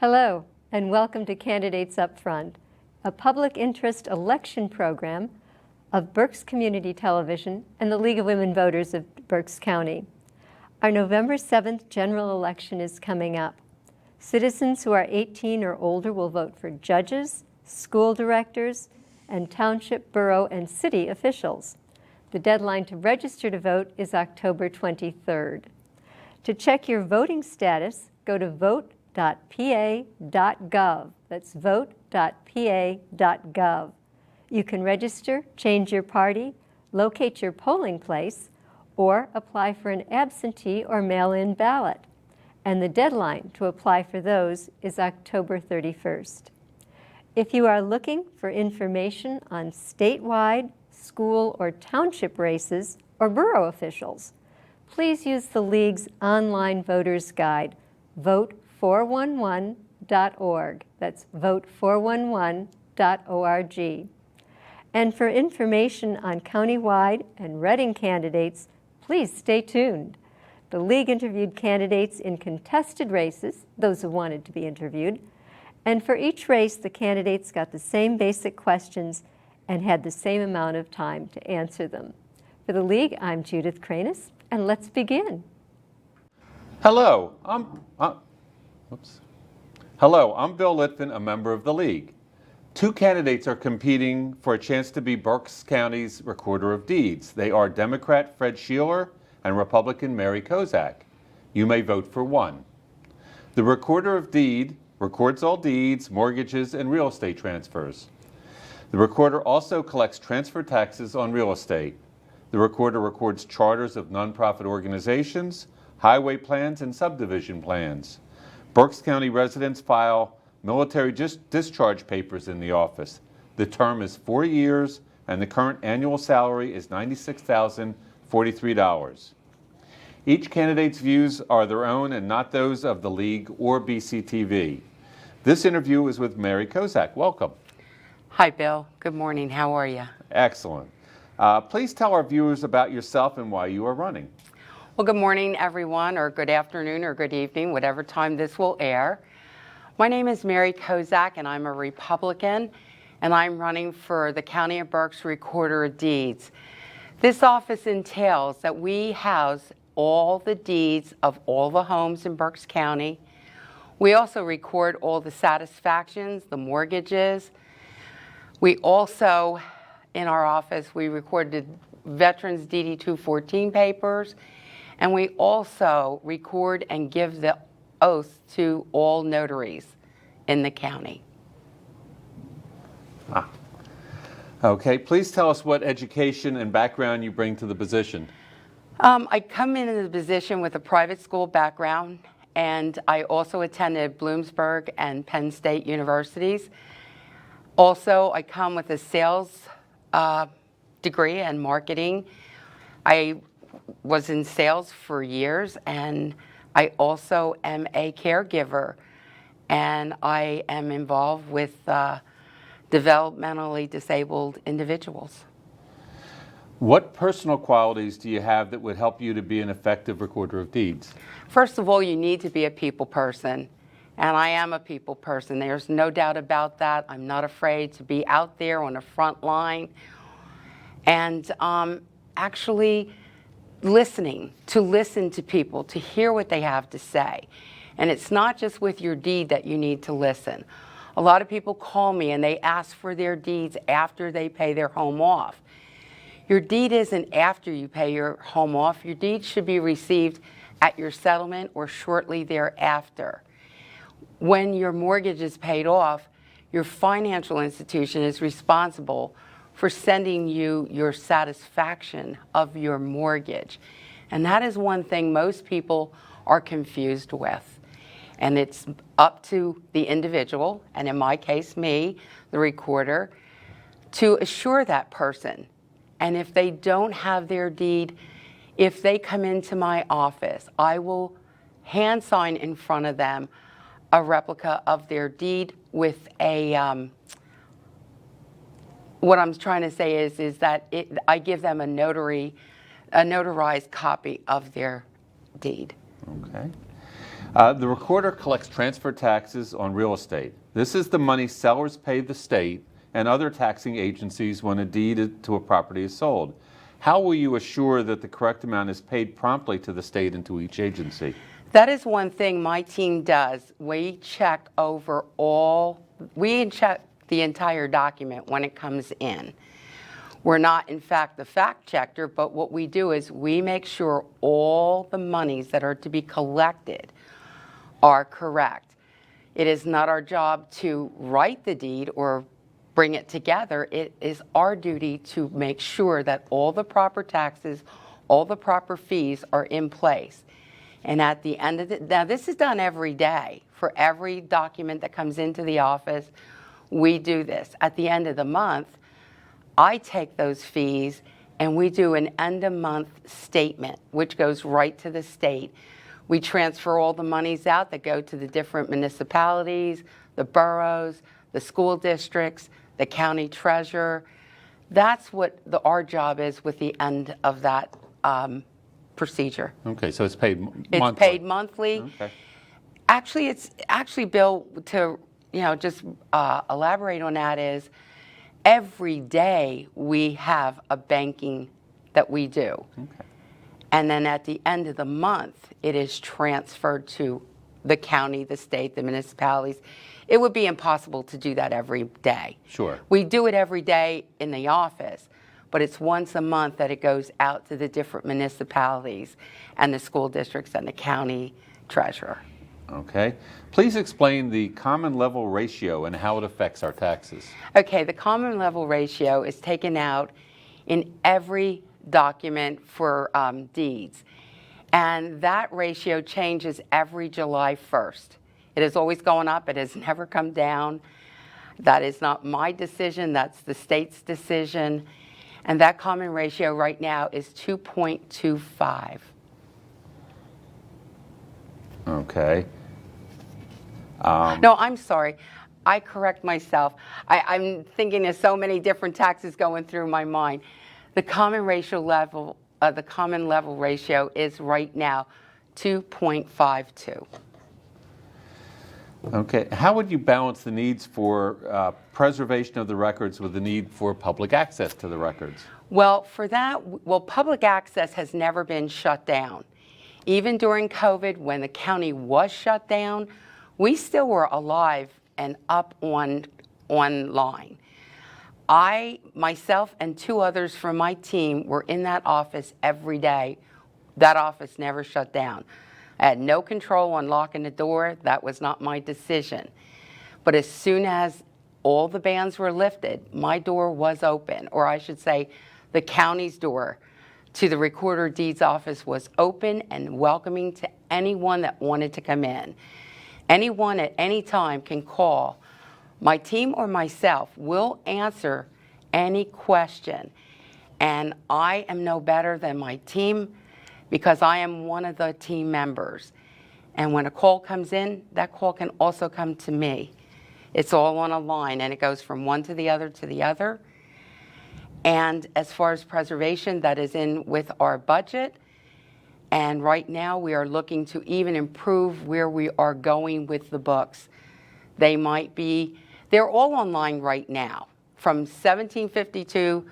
Hello, and welcome to Candidates Upfront, a public interest election program of Berks Community Television and the League of Women Voters of Berks County. Our November 7th general election is coming up. Citizens who are 18 or older will vote for judges, school directors, and township, borough, and city officials. The deadline to register to vote is October 23rd. To check your voting status, go to vote.pa.gov. That's vote.pa.gov. You can register, change your party, locate your polling place, or apply for an absentee or mail-in ballot. And the deadline to apply for those is October 31st. If you are looking for information on statewide, school, or township races or borough officials, please use the League's online voters guide, vote411.org. That's vote411.org. And for information on countywide and Reading candidates, please stay tuned. The League interviewed candidates in contested races, those who wanted to be interviewed, and for each race, the candidates got the same basic questions and had the same amount of time to answer them. For the League, I'm Judith Cranus, and let's begin. Hello, I'm Bill Litvin, a member of the League. Two candidates are competing for a chance to be Berks County's Recorder of Deeds. They are Democrat Fred Sheeler and Republican Mary Kozak. You may vote for one. The Recorder of Deed records all deeds, mortgages, and real estate transfers. The Recorder also collects transfer taxes on real estate. The Recorder records charters of nonprofit organizations, highway plans, and subdivision plans. Berks County residents file military discharge papers in the office. The term is 4 years, and the current annual salary is $96,043. Each candidate's views are their own and not those of the League or BCTV. This interview is with Mary Kozak. Welcome. Hi, Bill. Good morning. How are you? Excellent. Please tell our viewers about yourself and why you are running. Well, good morning, everyone, or good afternoon, or good evening, whatever time this will air. My name is Mary Kozak, and I'm a Republican, and I'm running for the County of Berks Recorder of Deeds. This office entails that we house all the deeds of all the homes in Berks County. We also record all the satisfactions, the mortgages. We also, in our office, we recorded Veterans DD 214 papers, and we also record and give the oath to all notaries in the county. Okay, please tell us what education and background you bring to the position. I come into the position with a private school background, and I also attended Bloomsburg and Penn State universities. Also, I come with a sales degree and marketing. I was in sales for years, and I also am a caregiver, and I am involved with developmentally disabled individuals. What personal qualities do you have that would help you to be an effective Recorder of Deeds? First of all, you need to be a people person, and I am a people person. There's no doubt about that. I'm not afraid to be out there on the front line and actually listen to people, to hear what they have to say. And it's not just with your deed that you need to listen. A lot of people call me and they ask for their deeds after they pay their home off. Your deed isn't after you pay your home off. Your deed should be received at your settlement or shortly thereafter. When your mortgage is paid off, your financial institution is responsible for sending you your satisfaction of your mortgage. And that is one thing most people are confused with. And it's up to the individual, and in my case, me, the recorder, to assure that person. And if they don't have their deed, if they come into my office, I will hand sign in front of them a replica of their deed with a what I'm trying to say is that I give them a notarized copy of their deed. Okay. The recorder collects transfer taxes on real estate. This is the money sellers pay the state and other taxing agencies when a deed to a property is sold. How will you assure that the correct amount is paid promptly to the state and to each agency? That is one thing my team does. We check the entire document when it comes in. We're not, in fact, the fact checker, but what we do is we make sure all the monies that are to be collected are correct. It is not our job to write the deed or bring it together. It is our duty to make sure that all the proper taxes, all the proper fees are in place. And at the end of now this is done every day. For every document that comes into the office, we do this. At the end of the month, I take those fees and we do an end-of-month statement, which goes right to the state. We transfer all the monies out that go to the different municipalities, the boroughs, the school districts, the county treasurer. That's what our job is with the end of that procedure. Okay, so it's paid monthly. It's paid monthly. Okay. Actually, Bill, to just elaborate on that is every day we have a banking that we do. Okay. And then at the end of the month, it is transferred to the county, the state, the municipalities. It would be impossible to do that every day. Sure. We do it every day in the office, but it's once a month that it goes out to the different municipalities and the school districts and the county treasurer. Okay. Please explain the common level ratio and how it affects our taxes. Okay, the common level ratio is taken out in every document for deeds. And that ratio changes every July 1st. It is always going up. It has never come down. That is not my decision. That's the state's decision. And that common ratio right now is 2.25. Okay. No, I'm sorry. I correct myself. I'm thinking of so many different taxes going through my mind. The common level ratio is right now 2.52. Okay. How would you balance the needs for preservation of the records with the need for public access to the records? Well, for that, public access has never been shut down. Even during COVID, when the county was shut down, we still were alive and up online. I, myself, and 2 others from my team were in that office every day. That office never shut down. I had no control on locking the door. That was not my decision. But as soon as all the bans were lifted, my door was open, or I should say the county's door to the Recorder of Deeds office was open and welcoming to anyone that wanted to come in. Anyone at any time can call. My team or myself will answer any question. And I am no better than my team because I am one of the team members. And when a call comes in, that call can also come to me. It's all on a line, and it goes from one to the other to the other. And as far as preservation, that is in with our budget. And right now, we are looking to even improve where we are going with the books. They're all online right now, from 1752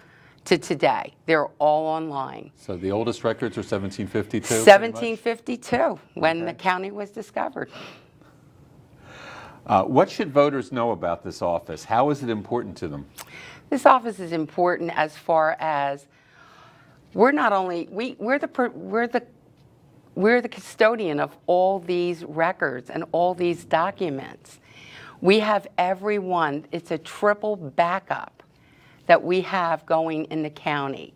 to today. They're all online. So the oldest records are 1752? 1752, when the county was discovered. What should voters know about this office? How is it important to them? This office is important as far as we're the custodian of all these records and all these documents. We have everyone. It's a triple backup that we have going in the county.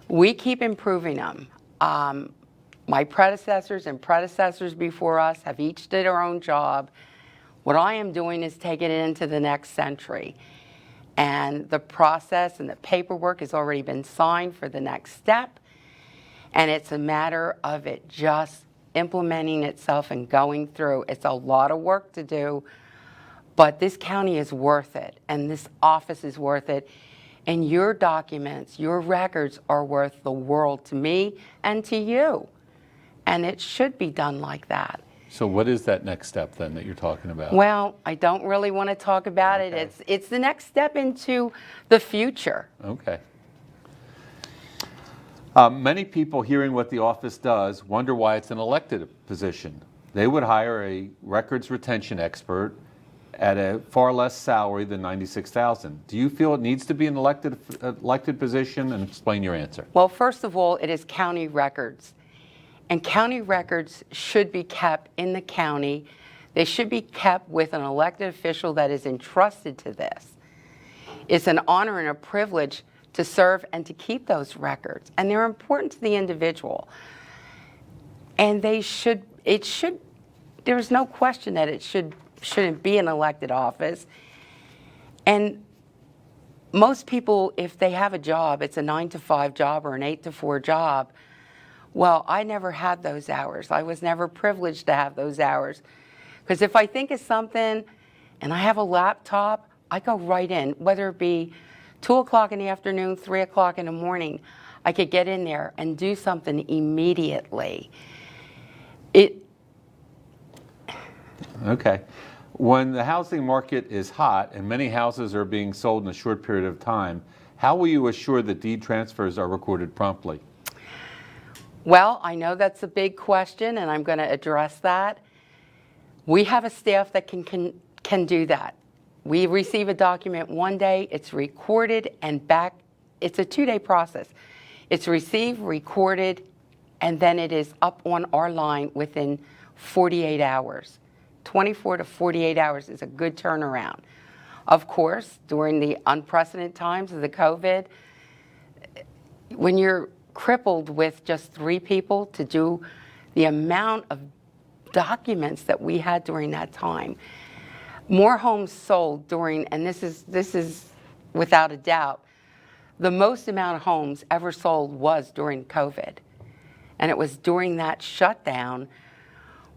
We keep improving them. My predecessors and predecessors before us have each did their own job. What I am doing is taking it into the next century. And the process and the paperwork has already been signed for the next step. And it's a matter of it just implementing itself and going through. It's a lot of work to do, but this county is worth it, and this office is worth it. And your documents, your records are worth the world to me and to you. And it should be done like that. So what is that next step then that you're talking about? Well, I don't really want to talk about Okay. it. It's the next step into the future. Okay. Many people hearing what the office does wonder why it's an elected position. They would hire a records retention expert at a far less salary than $96,000. Do you feel it needs to be an elected position? And explain your answer. Well, first of all, it is county records. And county records should be kept in the county. They should be kept with an elected official that is entrusted to this. It's an honor and a privilege to serve and to keep those records. And they're important to the individual. And there's no question that it shouldn't be an elected office. And most people, if they have a job, it's a 9-to-5 job or an 8-to-4 job. Well, I never had those hours. I was never privileged to have those hours. Because if I think of something and I have a laptop, I go right in, whether it be 2 o'clock in the afternoon, 3 o'clock in the morning, I could get in there and do something immediately. Okay. When the housing market is hot and many houses are being sold in a short period of time, how will you assure that deed transfers are recorded promptly? Well, I know that's a big question, and I'm going to address that. We have a staff that can do that. We receive a document one day, it's recorded and back. It's a 2-day process. It's received, recorded, and then it is up on our line within 48 hours. 24 to 48 hours is a good turnaround. Of course, during the unprecedented times of the COVID, when you're crippled with just 3 people to do the amount of documents that we had during that time, more homes sold during, and this is without a doubt, the most amount of homes ever sold was during COVID. And it was during that shutdown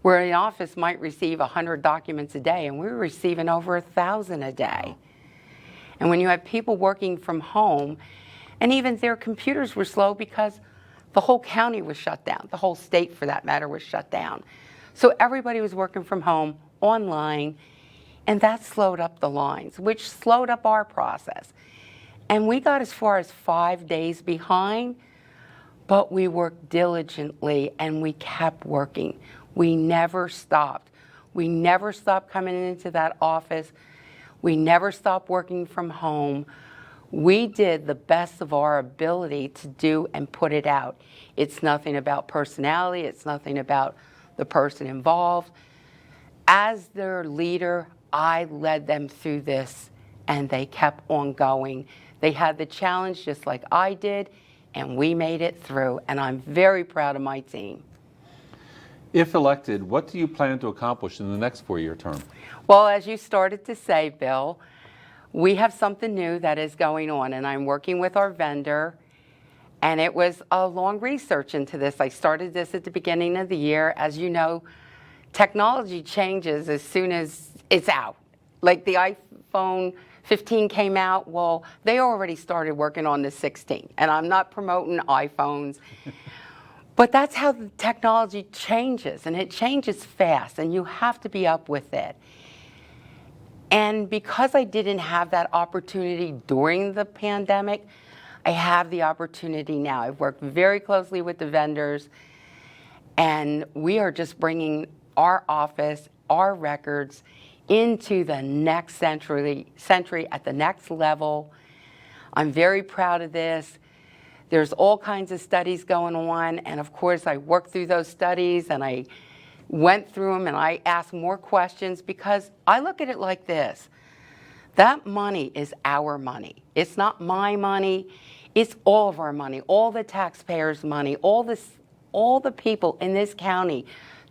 where an office might receive 100 documents a day, and we were receiving over 1,000 a day. And when you have people working from home, and even their computers were slow because the whole county was shut down, the whole state for that matter was shut down. So everybody was working from home, online, and that slowed up the lines, which slowed up our process. And we got as far as 5 days behind, but we worked diligently and we kept working. We never stopped. We never stopped coming into that office. We never stopped working from home. We did the best of our ability to do and put it out. It's nothing about personality. It's nothing about the person involved. As their leader, I led them through this, and they kept on going. They had the challenge just like I did, and we made it through, and I'm very proud of my team. If elected, what do you plan to accomplish in the next 4-year term? Well, as you started to say, Bill, we have something new that is going on, and I'm working with our vendor, and it was a long research into this. I started this at the beginning of the year. As you know, technology changes as soon as it's out. Like the iPhone 15 came out, well, they already started working on the 16, and I'm not promoting iPhones. But that's how the technology changes, and it changes fast, and you have to be up with it. And because I didn't have that opportunity during the pandemic, I have the opportunity now. I've worked very closely with the vendors, and we are just bringing our office, our records, into the next century at the next level. I'm very proud of this. There's all kinds of studies going on, and of course I worked through those studies and I went through them and I asked more questions because I look at it like this. That money is our money. It's not my money. It's all of our money, all the taxpayers' money, all the people in this county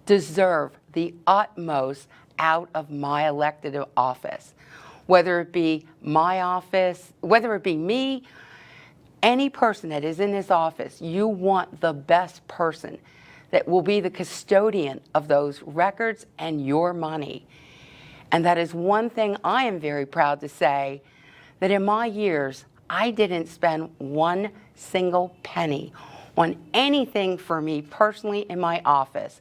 deserve the utmost out of my elected office. Whether it be my office, whether it be me, any person that is in this office, you want the best person that will be the custodian of those records and your money. And that is one thing I am very proud to say, that in my years, I didn't spend one single penny on anything for me personally in my office.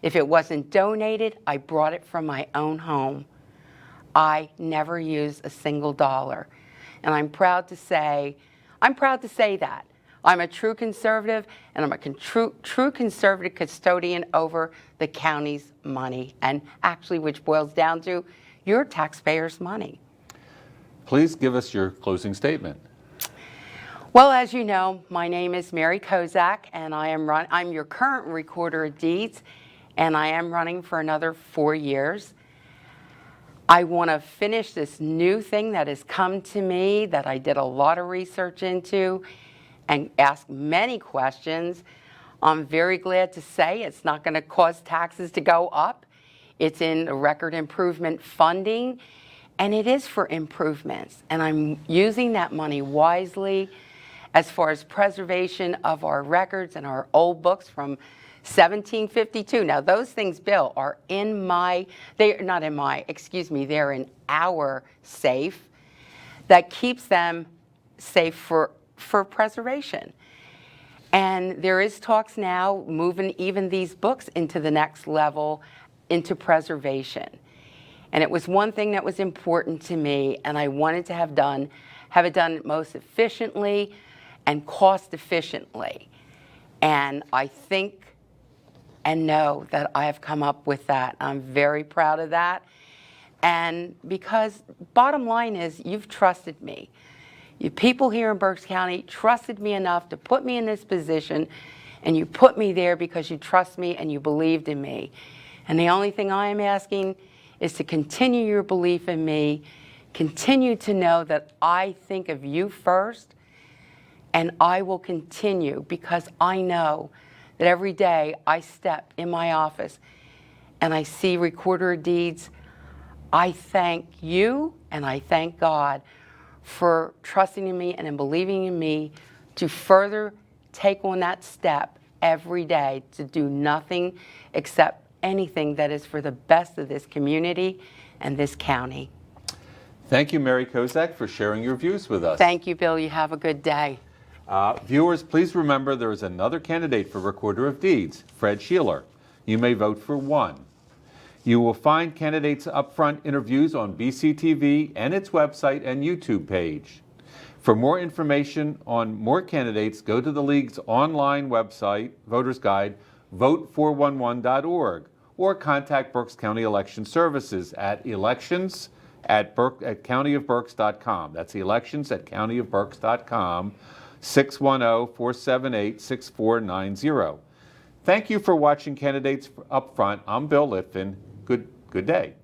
If it wasn't donated, I brought it from my own home. I never used a single dollar. And I'm proud to say that. I'm a true conservative, and I'm a true conservative custodian over the county's money, and actually, which boils down to your taxpayers' money. Please give us your closing statement. Well, as you know, my name is Mary Kozak, and I'm your current recorder of deeds, and I am running for another 4 years. I want to finish this new thing that has come to me that I did a lot of research into and ask many questions. I'm very glad to say it's not going to cause taxes to go up. It's in record improvement funding, and it is for improvements. And I'm using that money wisely as far as preservation of our records and our old books from 1752. Now, those things, Bill, are they're in our safe that keeps them safe for preservation. And there is talks now moving even these books into the next level, into preservation. And it was one thing that was important to me, and I wanted to have it done most efficiently and cost efficiently. And I think and know that I have come up with that. I'm very proud of that. And because bottom line is, you've trusted me. You people here in Berks County trusted me enough to put me in this position, and you put me there because you trust me and you believed in me. And the only thing I am asking is to continue your belief in me, continue to know that I think of you first, and I will continue because I know that every day I step in my office and I see Recorder of Deeds, I thank you and I thank God for trusting in me and in believing in me to further take on that step every day to do nothing except anything that is for the best of this community and this county. Thank you, Mary Kozak, for sharing your views with us. Thank you, Bill. You have a good day. Viewers, please remember there is another candidate for Recorder of Deeds, Fred Sheeler. You may vote for one. You will find candidates' upfront interviews on BCTV and its website and YouTube page. For more information on more candidates, go to the League's online website, Voter's Guide, vote411.org, or contact Berks County Election Services at elections@countyofberks.com. That's elections@countyofberks.com, 610-478-6490. Thank you for watching Candidates Upfront. I'm Bill Litfin. Good day.